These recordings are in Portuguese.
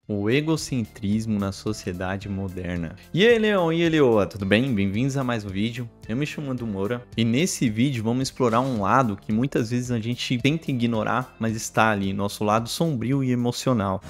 O egocentrismo na sociedade moderna. E aí, Leon e Eleoa, tudo bem? Bem-vindos a mais um vídeo. Eu me chamo Andu Moura e nesse vídeo vamos explorar um lado que muitas vezes a gente tenta ignorar, mas está ali, nosso lado sombrio e emocional.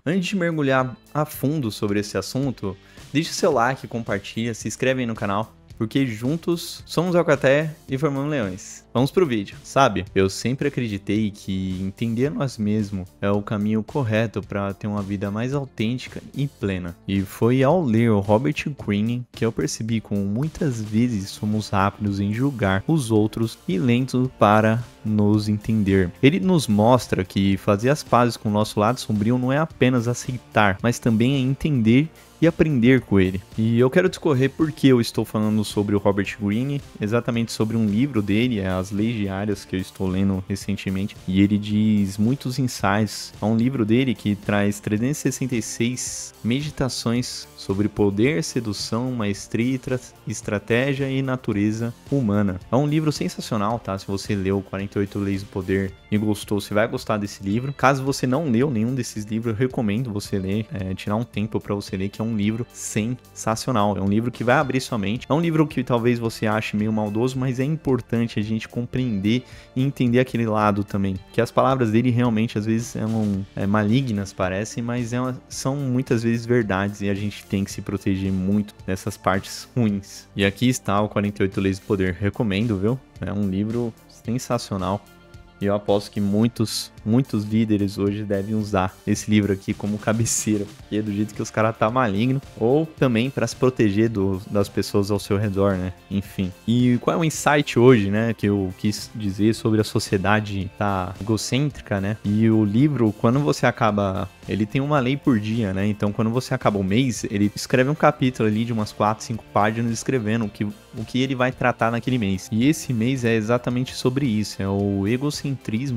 Antes de mergulhar a fundo sobre esse assunto, deixe seu like, compartilha, se inscreve aí no canal, porque juntos somos Alcaté e formamos leões. Vamos pro vídeo. Sabe, eu sempre acreditei que entender nós mesmos é o caminho correto para ter uma vida mais autêntica e plena. E foi ao ler o Robert Greene que eu percebi como muitas vezes somos rápidos em julgar os outros e lentos para nos entender. Ele nos mostra que fazer as pazes com o nosso lado sombrio não é apenas aceitar, mas também é entender e aprender com ele. E eu quero discorrer porque eu estou falando sobre o Robert Greene, exatamente sobre um livro dele, As Leis Diárias, que eu estou lendo recentemente, e ele diz muitos insights. É um livro dele que traz 366 meditações sobre poder, sedução, maestria, estratégia e natureza humana. É um livro sensacional, tá? Se você leu 48 Leis do Poder e gostou, você vai gostar desse livro. Caso você não leu nenhum desses livros, eu recomendo você ler, tirar um tempo para você ler, que é um livro sensacional. É um livro que vai abrir sua mente. É um livro que talvez você ache meio maldoso, mas é importante a gente compreender e entender aquele lado também. Que as palavras dele realmente às vezes são malignas, parecem, mas são muitas vezes verdades e a gente tem que se proteger muito dessas partes ruins. E aqui está o 48 Leis do Poder. Recomendo, viu? É um livro sensacional. E eu aposto que muitos líderes hoje devem usar esse livro aqui como cabeceira, porque é do jeito que os caras tá maligno, ou também para se proteger das pessoas ao seu redor, né? Enfim. E qual é o insight hoje, né, que eu quis dizer sobre a sociedade tá egocêntrica, né? E o livro, quando você acaba, ele tem uma lei por dia, né? Então, quando você acaba o mês, ele escreve um capítulo ali de umas 4, 5 páginas escrevendo o que ele vai tratar naquele mês. E esse mês é exatamente sobre isso, é o egocentrismo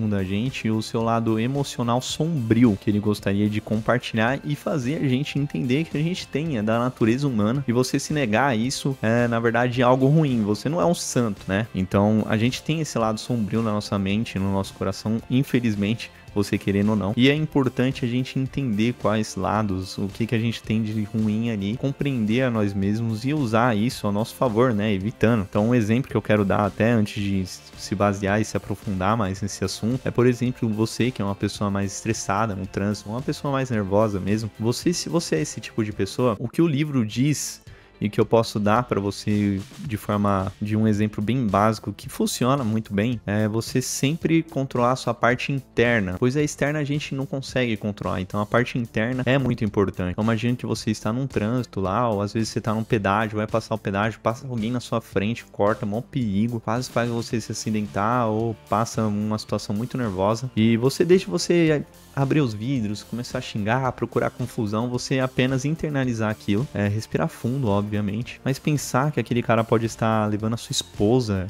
da gente e o seu lado emocional sombrio que ele gostaria de compartilhar e fazer a gente entender que a gente tem da natureza humana, e você se negar a isso é na verdade algo ruim. Você não é um santo, né? Então a gente tem esse lado sombrio na nossa mente, no nosso coração, infelizmente, você querendo ou não. E é importante a gente entender quais lados, o que a gente tem de ruim ali, compreender a nós mesmos e usar isso a nosso favor, né? Evitando. Então, um exemplo que eu quero dar até antes de se basear e se aprofundar mais nesse assunto é, por exemplo, você que é uma pessoa mais estressada no trânsito, uma pessoa mais nervosa mesmo. Se você é esse tipo de pessoa, o que o livro diz e que eu posso dar para você de um exemplo bem básico que funciona muito bem, é você sempre controlar a sua parte interna, pois a externa a gente não consegue controlar, então a parte interna é muito importante. Então imagina que você está num trânsito lá, ou às vezes você está num pedágio, vai passar o pedágio, passa alguém na sua frente, corta, maior perigo, quase faz você se acidentar ou passa uma situação muito nervosa, e deixa você abrir os vidros, começar a xingar, procurar confusão, você apenas internalizar aquilo, respirar fundo, obviamente, mas pensar que aquele cara pode estar levando a sua esposa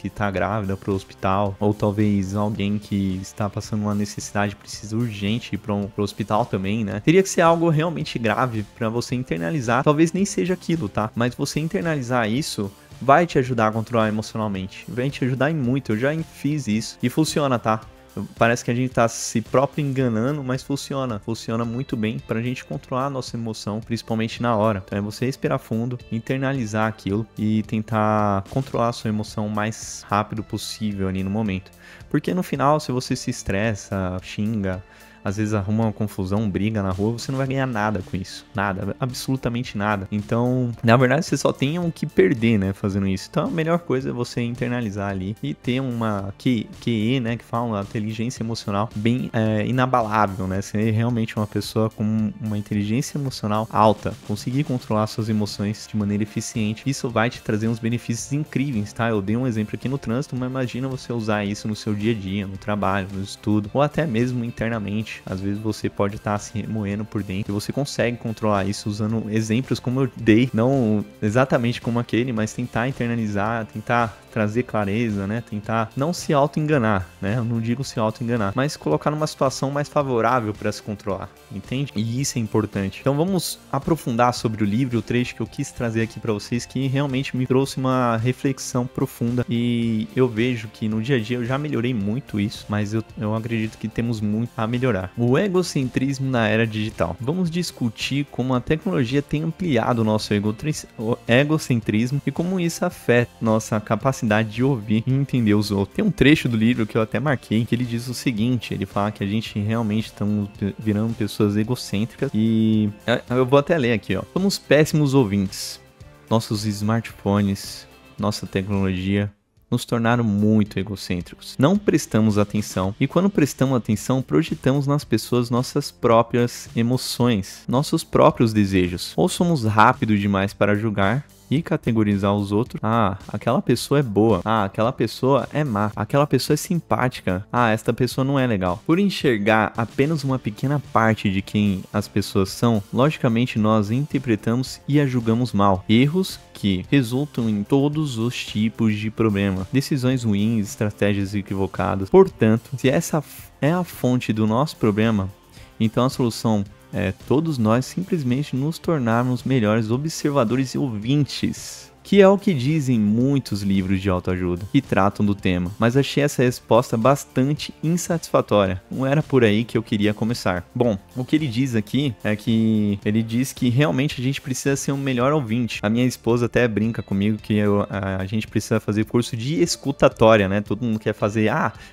que tá grávida pro hospital, ou talvez alguém que está passando uma necessidade, precisa urgente ir pro hospital também, né? Teria que ser algo realmente grave para você internalizar, talvez nem seja aquilo, tá? Mas você internalizar isso vai te ajudar a controlar emocionalmente, vai te ajudar em muito. Eu já fiz isso e funciona, tá? Parece que a gente tá se próprio enganando, mas funciona muito bem pra gente controlar a nossa emoção, principalmente na hora. Então é você respirar fundo, internalizar aquilo e tentar controlar a sua emoção o mais rápido possível ali no momento. Porque no final, se você se estressa, xinga, às vezes arruma uma confusão, briga na rua, você não vai ganhar nada com isso. Nada, absolutamente nada. Então, na verdade, você só tem o que perder, né, fazendo isso. Então, a melhor coisa é você internalizar ali e ter uma QE, né, que fala uma inteligência emocional bem inabalável, né? Ser realmente uma pessoa com uma inteligência emocional alta, conseguir controlar suas emoções de maneira eficiente. Isso vai te trazer uns benefícios incríveis, tá? Eu dei um exemplo aqui no trânsito, mas imagina você usar isso no seu dia a dia, no trabalho, no estudo, ou até mesmo internamente. Às vezes você pode estar se remoendo por dentro e você consegue controlar isso usando exemplos como eu dei, não exatamente como aquele, mas tentar internalizar, tentar trazer clareza, né? Tentar não se auto-enganar, né? Eu não digo se auto-enganar, mas colocar numa situação mais favorável para se controlar, entende? E isso é importante. Então vamos aprofundar sobre o livro, o trecho que eu quis trazer aqui para vocês, que realmente me trouxe uma reflexão profunda, e eu vejo que no dia a dia eu já melhorei muito isso, mas eu acredito que temos muito a melhorar. O egocentrismo na era digital. Vamos discutir como a tecnologia tem ampliado o nosso egocentrismo e como isso afeta nossa capacidade de ouvir e entender os outros. Tem um trecho do livro que eu até marquei, que ele diz o seguinte, ele fala que a gente realmente estamos virando pessoas egocêntricas, e eu vou até ler aqui, ó. Somos péssimos ouvintes. Nossos smartphones, nossa tecnologia nos tornaram muito egocêntricos. Não prestamos atenção, e quando prestamos atenção, projetamos nas pessoas nossas próprias emoções, nossos próprios desejos. Ou somos rápidos demais para julgar e categorizar os outros. Ah, aquela pessoa é boa. Ah, aquela pessoa é má. Aquela pessoa é simpática. Ah, esta pessoa não é legal. Por enxergar apenas uma pequena parte de quem as pessoas são, logicamente nós interpretamos e a julgamos mal. Erros que resultam em todos os tipos de problema, decisões ruins, estratégias equivocadas. Portanto, se essa é a fonte do nosso problema, então a solução é todos nós simplesmente nos tornarmos melhores observadores e ouvintes, que é o que dizem muitos livros de autoajuda que tratam do tema, mas achei essa resposta bastante insatisfatória. Não era por aí que eu queria começar. Bom, o que ele diz aqui é que ele diz que realmente a gente precisa ser um melhor ouvinte. A minha esposa até brinca comigo que a gente precisa fazer curso de escutatória, né? Todo mundo quer fazer,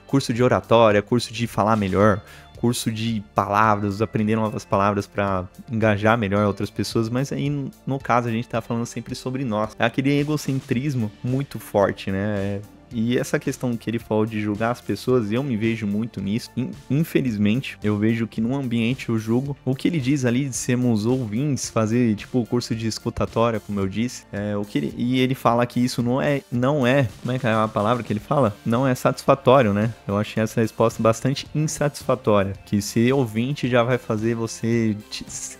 curso de oratória, curso de falar melhor, curso de palavras, aprender novas palavras para engajar melhor outras pessoas, mas aí no caso a gente tá falando sempre sobre nós. É aquele egocentrismo muito forte, né? E essa questão que ele falou de julgar as pessoas, eu me vejo muito nisso. Infelizmente, eu vejo que num ambiente eu julgo. O que ele diz ali de sermos ouvintes, fazer tipo o curso de escutatória, como eu disse, e ele fala que isso não é, como é que é a palavra que ele fala? Não é satisfatório, né? Eu achei essa resposta bastante insatisfatória, que ser ouvinte já vai fazer você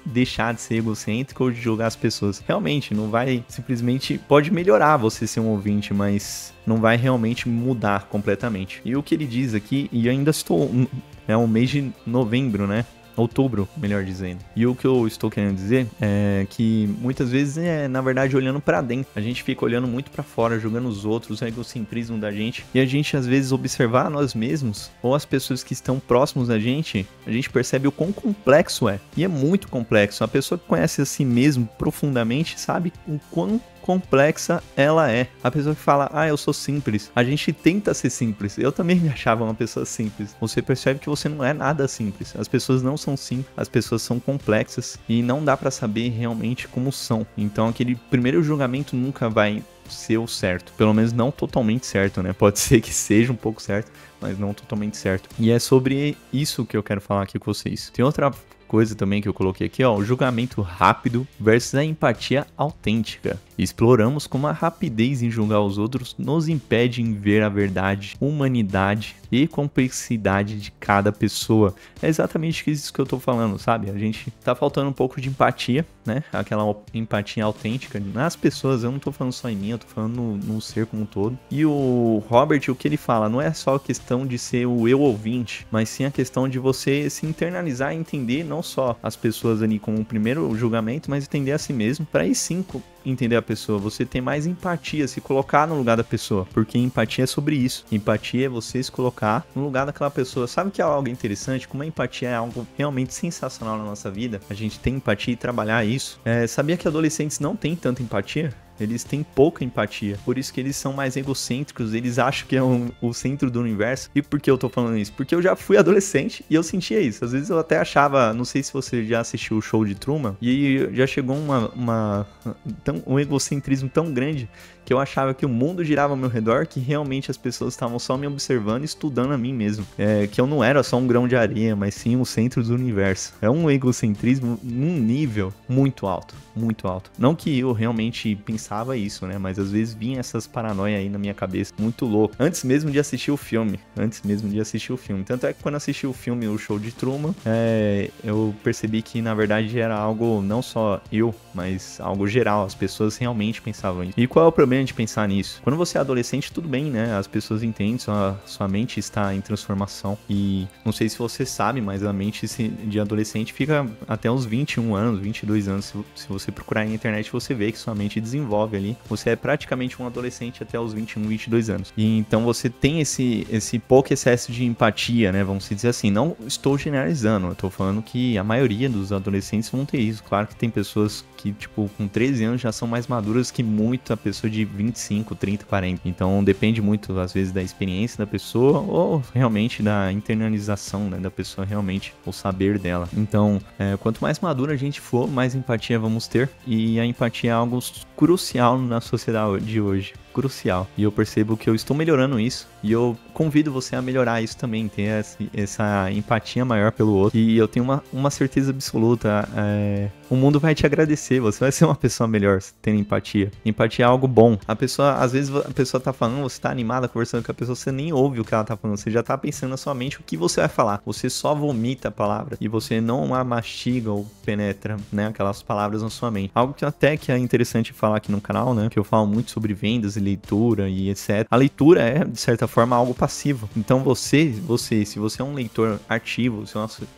deixar de ser egocêntrico ou de julgar as pessoas. Realmente, não vai simplesmente, pode melhorar você ser um ouvinte, mas não vai realmente mudar completamente. E o que ele diz aqui, e ainda estou, é o mês de novembro, né? Outubro, melhor dizendo. E o que eu estou querendo dizer é que muitas vezes na verdade, olhando pra dentro. A gente fica olhando muito pra fora, julgando os outros, o egocentrismo da gente. E a gente, às vezes, observar nós mesmos ou as pessoas que estão próximos da gente, a gente percebe o quão complexo é. E é muito complexo. A pessoa que conhece a si mesmo profundamente sabe o quão complexa ela é. A pessoa que fala, eu sou simples. A gente tenta ser simples. Eu também me achava uma pessoa simples. Você percebe que você não é nada simples. As pessoas não são simples. As pessoas são complexas e não dá pra saber realmente como são. Então aquele primeiro julgamento nunca vai ser o certo. Pelo menos não totalmente certo, né? Pode ser que seja um pouco certo, mas não totalmente certo. E é sobre isso que eu quero falar aqui com vocês. Tem outra coisa também que eu coloquei aqui, ó, o julgamento rápido versus a empatia autêntica. Exploramos como a rapidez em julgar os outros nos impede em ver a verdade, humanidade e complexidade de cada pessoa. É exatamente isso que eu tô falando, sabe? A gente tá faltando um pouco de empatia, né? Aquela empatia autêntica nas pessoas. Eu não tô falando só em mim, eu tô falando no ser como um todo. E o Robert, o que ele fala, não é só a questão de ser o eu ouvinte, mas sim a questão de você se internalizar e entender não só as pessoas ali como um primeiro julgamento, mas entender a si mesmo, para aí sim entender a pessoa, você tem mais empatia, se colocar no lugar da pessoa, porque empatia é sobre isso. Empatia é você se colocar no lugar daquela pessoa. Sabe que é algo interessante? Como a empatia é algo realmente sensacional na nossa vida, a gente tem empatia e trabalhar isso. Sabia que adolescentes não têm tanta empatia? Eles têm pouca empatia, por isso que eles são mais egocêntricos, eles acham que é o centro do universo. E por que eu tô falando isso? Porque eu já fui adolescente e eu sentia isso. Às vezes eu até achava, não sei se você já assistiu o Show de Truman, e já chegou um egocentrismo tão grande que eu achava que o mundo girava ao meu redor, que realmente as pessoas estavam só me observando e estudando a mim mesmo. Que eu não era só um grão de areia, mas sim o centro do universo. É um egocentrismo num nível muito alto, muito alto. Não que eu realmente pensei pensava isso, né? Mas às vezes vinha essas paranoia aí na minha cabeça, muito louco. Antes mesmo de assistir o filme. Tanto é que quando assisti o filme, o Show de Truman, eu percebi que na verdade era algo não só eu, mas algo geral. As pessoas realmente pensavam isso. E qual é o problema de pensar nisso? Quando você é adolescente, tudo bem, né? As pessoas entendem, sua mente está em transformação. E não sei se você sabe, mas a mente de adolescente fica até uns 21 anos, 22 anos. Se você procurar na internet, você vê que sua mente desenvolve ali. Você é praticamente um adolescente até os 21, 22 anos. E então você tem esse pouco excesso de empatia, né? Vamos dizer assim. Não estou generalizando, eu tô falando que a maioria dos adolescentes vão ter isso. Claro que tem pessoas que, tipo, com 13 anos já são mais maduras que muita pessoa de 25, 30, 40. Então depende muito, às vezes, da experiência da pessoa ou realmente da internalização, né, da pessoa, realmente, o saber dela. Então, quanto mais madura a gente for, mais empatia vamos ter. E a empatia é algo crucial na sociedade de hoje. Crucial. E eu percebo que eu estou melhorando isso. E eu convido você a melhorar isso também. Ter essa empatia maior pelo outro. E eu tenho uma certeza absoluta. O mundo vai te agradecer. Você vai ser uma pessoa melhor tendo empatia. Empatia é algo bom. Às vezes a pessoa tá falando, você tá animada conversando com a pessoa, você nem ouve o que ela tá falando. Você já tá pensando na sua mente o que você vai falar. Você só vomita a palavra. E você não a mastiga ou penetra, né, aquelas palavras na sua mente. Algo que até que é interessante falar aqui no canal, né? Que eu falo muito sobre vendas e leitura e etc. A leitura é, de certa forma, algo passivo. Então se você é um leitor ativo,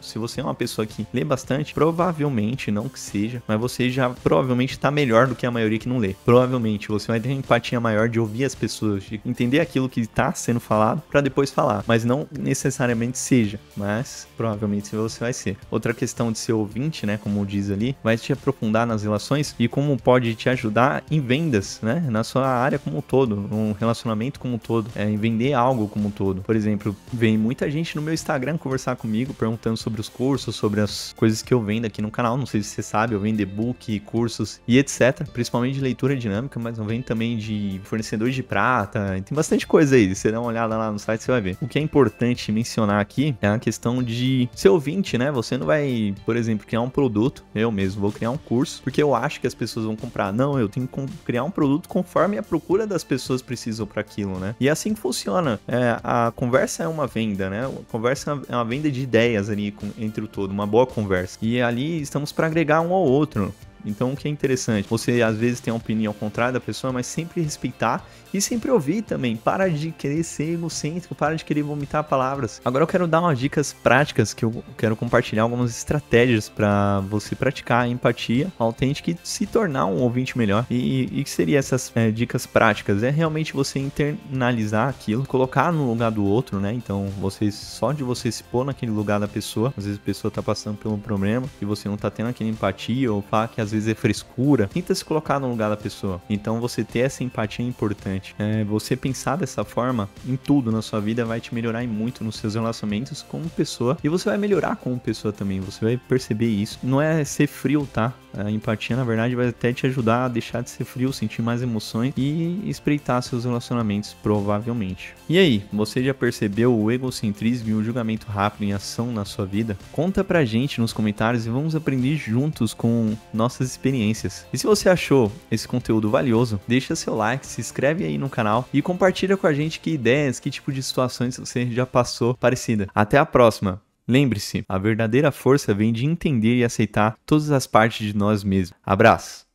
se você é uma pessoa que lê bastante, provavelmente, não que seja, mas você já provavelmente está melhor do que a maioria que não lê. Provavelmente você vai ter uma empatia maior de ouvir as pessoas, de entender aquilo que está sendo falado para depois falar. Mas não necessariamente seja, mas provavelmente você vai ser. Outra questão de ser ouvinte, né, como diz ali, vai te aprofundar nas relações e como pode te ajudar em vendas, né, na sua área como um todo, um relacionamento como um todo, em vender algo como um todo. Por exemplo, vem muita gente no meu Instagram conversar comigo, perguntando sobre os cursos, sobre as coisas que eu vendo aqui no canal. Não sei se você sabe, eu vendo e-book, cursos e etc. Principalmente de leitura dinâmica, mas eu vendo também de fornecedores de prata. Tem bastante coisa aí. Você dá uma olhada lá no site, você vai ver. O que é importante mencionar aqui é a questão de ser ouvinte, né? Você não vai, por exemplo, criar um produto. Eu mesmo vou criar um curso, porque eu acho que as pessoas vão comprar. Não, eu tenho que criar um produto conforme a procura das pessoas precisam para aquilo, né? E é assim que funciona. A conversa é uma venda, né? A conversa é uma venda de ideias ali entre o todo, uma boa conversa. E ali estamos para agregar um ao outro. Então, o que é interessante? Você, às vezes, tem uma opinião contrária da pessoa, mas sempre respeitar e sempre ouvir também. Para de querer ser egocêntrico, para de querer vomitar palavras. Agora eu quero dar umas dicas práticas, que eu quero compartilhar algumas estratégias para você praticar a empatia autêntica e se tornar um ouvinte melhor. E que seriam essas dicas práticas? É realmente você internalizar aquilo, colocar no lugar do outro, né? Então, só de você se pôr naquele lugar da pessoa, às vezes a pessoa tá passando por um problema e você não tá tendo aquela empatia, ou fala que às vezes é frescura, tenta se colocar no lugar da pessoa. Então você ter essa empatia é importante. Você pensar dessa forma em tudo na sua vida vai te melhorar muito nos seus relacionamentos como pessoa, e você vai melhorar como pessoa também, você vai perceber isso. Não é ser frio, tá? A empatia, na verdade, vai até te ajudar a deixar de ser frio, sentir mais emoções e espreitar seus relacionamentos, provavelmente. E aí, você já percebeu o egocentrismo e o julgamento rápido em ação na sua vida? Conta pra gente nos comentários e vamos aprender juntos com nossas experiências. E se você achou esse conteúdo valioso, deixa seu like, se inscreve aí no canal e compartilha com a gente que ideias, que tipo de situações você já passou parecida. Até a próxima! Lembre-se, a verdadeira força vem de entender e aceitar todas as partes de nós mesmos. Abraço!